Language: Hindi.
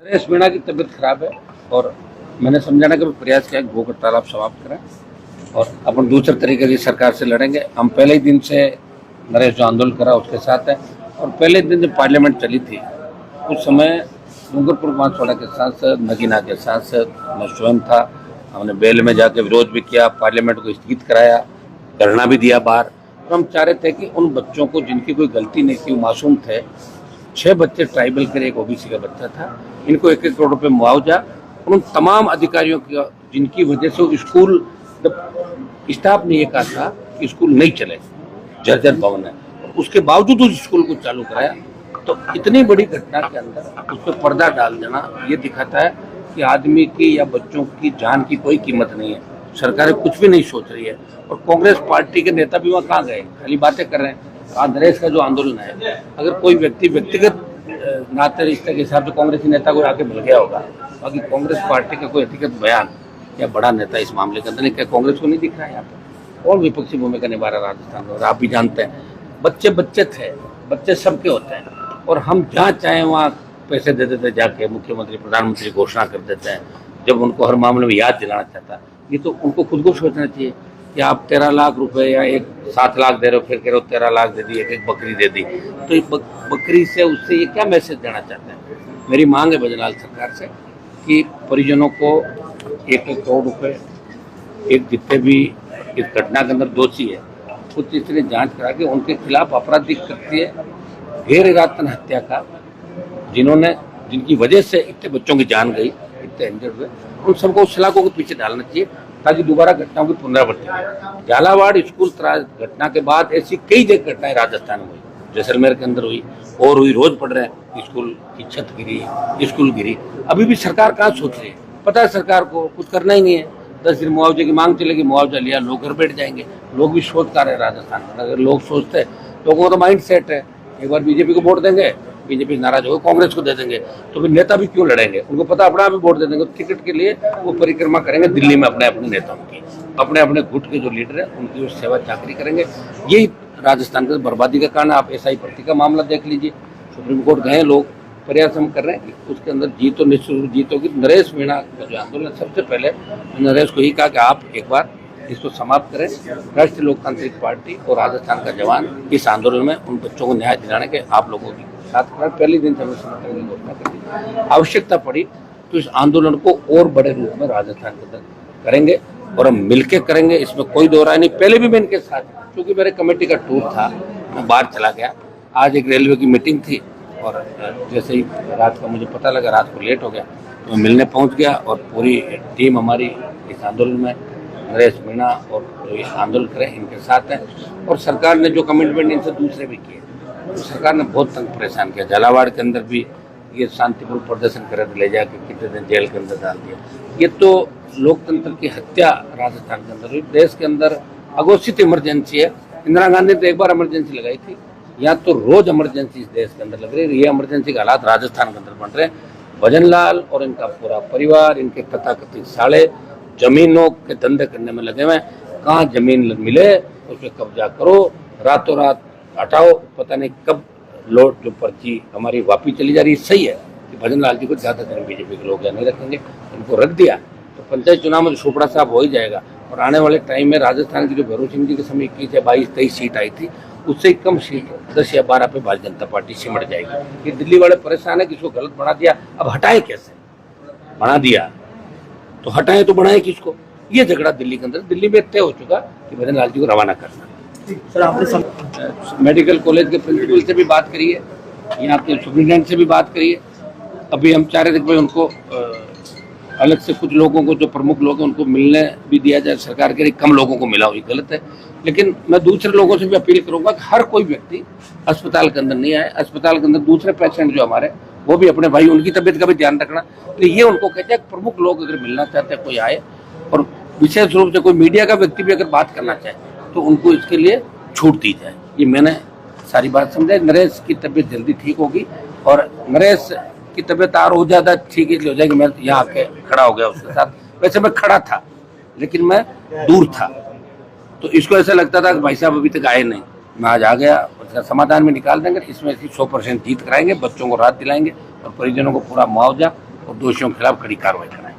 नरेश मीणा की तबीयत खराब है और मैंने समझाने का भी प्रयास किया कि भूख हड़ताल आप समाप्त करें और अपन दूसरे तरीके की सरकार से लड़ेंगे। हम पहले ही दिन से नरेश जो आंदोलन करा उसके साथ है और पहले दिन जब पार्लियामेंट चली थी उस समय डूंगरपुर बांसवाड़ा के सांसद, नगीना के सांसद, मैं स्वयं था। हमने बेल में जाकर विरोध भी किया, पार्लियामेंट को स्थगित कराया, धरना भी दिया बाहर। और हम चाह रहे थे कि उन बच्चों को जिनकी कोई गलती नहीं थी, वो मासूम थे, 6 बच्चे ट्राइबल के, एक ओबीसी का बच्चा था, इनको 1-1 करोड़ रुपए मुआवजा, उन तमाम अधिकारियों की जिनकी वजह से स्कूल स्टाफ ने ये कहा था कि स्कूल नहीं चले, जर्जर भवन है, उसके बावजूद उस स्कूल को चालू कराया। तो इतनी बड़ी घटना के अंदर उस पर पर्दा डाल देना ये दिखाता है कि आदमी की या बच्चों की जान की कोई कीमत नहीं है। सरकारें कुछ भी नहीं सोच रही है और कांग्रेस पार्टी के नेता भी वहाँ कहाँ गए, खाली बातें कर रहे हैं। नरेश का जो आंदोलन है, अगर कोई व्यक्तिगत नाते रिश्ते के हिसाब से कांग्रेसी नेता को आके मिल गया होगा, बाकी कांग्रेस पार्टी का कोई व्यक्तिगत बयान या बड़ा नेता इस मामले के अंदर नहीं, क्या कांग्रेस को नहीं दिख रहा है यहाँ पर? और विपक्षी भूमिका निभा रहा राजस्थान में। और आप भी जानते हैं, बच्चे बच्चे थे, बच्चे सबके होते हैं और हम जहाँ चाहें वहाँ पैसे दे देते, जाके मुख्यमंत्री प्रधानमंत्री घोषणा कर देते हैं जब उनको हर मामले में याद दिलाना चाहता है। ये तो उनको खुद को सोचना चाहिए कि आप 13 लाख रुपए या 7 लाख दे रहे हो, फिर कह रहे हो 13 लाख दे दी, एक बकरी दे दी, तो ये बकरी से उससे ये क्या मैसेज देना चाहते हैं? मेरी मांग है भजनलाल सरकार से कि परिजनों को 1-1 करोड़ रुपए, एक जितने भी इस घटना के अंदर दोषी है कुछ इसलिए जांच करा के उनके खिलाफ आपराधिक कृत्य, गैर इरादतन हत्या का, जिनकी वजह से इतने बच्चों की जान गई, इतने इंजर्ड हुए, उन सबको उस सलाखों के पीछे डालना चाहिए ताकि दोबारा घटनाओं की पुनरावृत्ति हो। झालावाड़ स्कूल घटना के बाद ऐसी कई जगह घटनाएं राजस्थान में हुई, जैसलमेर के अंदर हुई और हुई, रोज पढ़ रहे हैं स्कूल की छत गिरी, स्कूल गिरी। अभी भी सरकार कहाँ सोच रही है? पता है सरकार को कुछ करना ही नहीं है। 10 दिन मुआवजे की मांग चलेगी, मुआवजा लिया, लोग घर बैठ जाएंगे। लोग भी सोचकार है राजस्थान में, अगर लोग सोचते, लोगों का तो माइंड सेट है एक बार बीजेपी को वोट देंगे, बीजेपी नाराज होगा, कांग्रेस को दे देंगे, तो फिर नेता भी क्यों लड़ेंगे? उनको पता अपना भी वोट दे देंगे, टिकट के लिए वो परिक्रमा करेंगे दिल्ली में अपने अपने नेताओं की, अपने अपने गुट के जो लीडर है उनकी वो सेवा चाकरी करेंगे। यही राजस्थान के बर्बादी का कारण। आप SI भर्ती का मामला देख लीजिए, सुप्रीम कोर्ट गए लोग, प्रयास हम कर रहे हैं कि उसके अंदर जीत तो निश्चित रूप जीत होगी। नरेश मीणा का जो आंदोलन, सबसे पहले नरेश को यही कहा कि आप एक बार इसको समाप्त करें। राष्ट्रीय लोकतांत्रिक पार्टी और राजस्थान का जवान इस आंदोलन में उन बच्चों को न्याय दिलाने के आप लोगों की साथ पहले दिन से हमें समर्थन की घोषणा कर दी। आवश्यकता पड़ी तो इस आंदोलन को और बड़े रूप में राजस्थान के अंदर करेंगे और हम मिलकर करेंगे, इसमें कोई दो राय नहीं। पहले भी मैं इनके साथ, क्योंकि मेरे कमेटी का टूर था, मैं बाहर चला गया। आज एक रेलवे की मीटिंग थी और जैसे ही रात का मुझे पता लगा, रात को लेट हो गया, तो मैं मिलने पहुंच गया और पूरी टीम हमारी इस आंदोलन में, नरेश मीणा और जो आंदोलन करें इनके साथ है। और सरकार ने जो कमिटमेंट इनसे दूसरे भी किए, तो सरकार ने बहुत तंग परेशान किया। झालावाड़ के अंदर भी ये शांतिपूर्ण प्रदर्शन करे ले जाके कितने दिन जेल के अंदर डाल दिया। ये तो लोकतंत्र की हत्या राजस्थान के अंदर हुई। देश के अंदर अघोषित इमरजेंसी है। इंदिरा गांधी ने तो एक बार इमरजेंसी लगाई थी, यहाँ तो रोज इमरजेंसी इस देश के अंदर लग रही है। ये इमरजेंसी के हालात राजस्थान के अंदर बन रहे हैं। भजनलाल और इनका पूरा परिवार, इनके तथाकथित साले जमीनों के धंधे करने में लगे हुए। कहाँ जमीन मिले उस पर कब्जा करो, रातों रात हटाओ, पता नहीं कब लोट जो पर्ची हमारी वापस चली जा रही है। सही है कि भजनलाल जी को ज़्यादा दिन बीजेपी के लोग नहीं रखेंगे, इनको रख दिया तो पंचायत चुनाव में छोपड़ा साहब हो ही जाएगा। और आने वाले टाइम में राजस्थान की जो भैरों सिंह जी के समय 21 या 22-23 सीट आई थी, उससे कम सीट 10 या 12 पे भारतीय जनता पार्टी सिमट जाएगी। ये दिल्ली वाले परेशान है कि इसको गलत बना दिया, अब हटाए कैसे? बना दिया तो हटाए तो बनाए किसको? ये झगड़ा दिल्ली के अंदर, दिल्ली में तय हो चुका कि भजनलाल जी को रवाना करना। सर, आपने मेडिकल कॉलेज के प्रिंसिपल से भी बात करिए, यहाँ के सुप्रिंटेंडेंट से भी बात करिए। अभी हम चाह रहे थे कि भाई उनको अलग से कुछ लोगों को, जो प्रमुख लोग हैं उनको मिलने भी दिया जाए। सरकार के कम लोगों को मिला, हुई गलत है। लेकिन मैं दूसरे लोगों से भी अपील करूंगा कि हर कोई व्यक्ति अस्पताल के अंदर नहीं आए। अस्पताल के अंदर दूसरे पेशेंट जो हमारे, वो भी अपने भाई, उनकी तबीयत का भी ध्यान रखना। तो ये उनको कहते हैं प्रमुख लोग अगर मिलना चाहते हैं कोई आए, और विशेष रूप से कोई मीडिया का व्यक्ति भी अगर बात करना चाहे तो उनको इसके लिए छूट दी जाए। ये मैंने सारी बात समझा। नरेश की तबीयत जल्दी ठीक होगी और नरेश की तबीयत और ज़्यादा ठीक इसलिए हो जाएगी। मैं यहाँ आके खड़ा हो गया उसके साथ। वैसे मैं खड़ा था लेकिन मैं दूर था, तो इसको ऐसा लगता था कि भाई साहब अभी तक आए नहीं। मैं आज आ गया, उसका समाधान में निकाल देंगे। इसमें 100% जीत कराएंगे, बच्चों को राहत दिलाएंगे और परिजनों को पूरा मुआवजा और दोषियों के खिलाफ कड़ी कार्रवाई कराएं।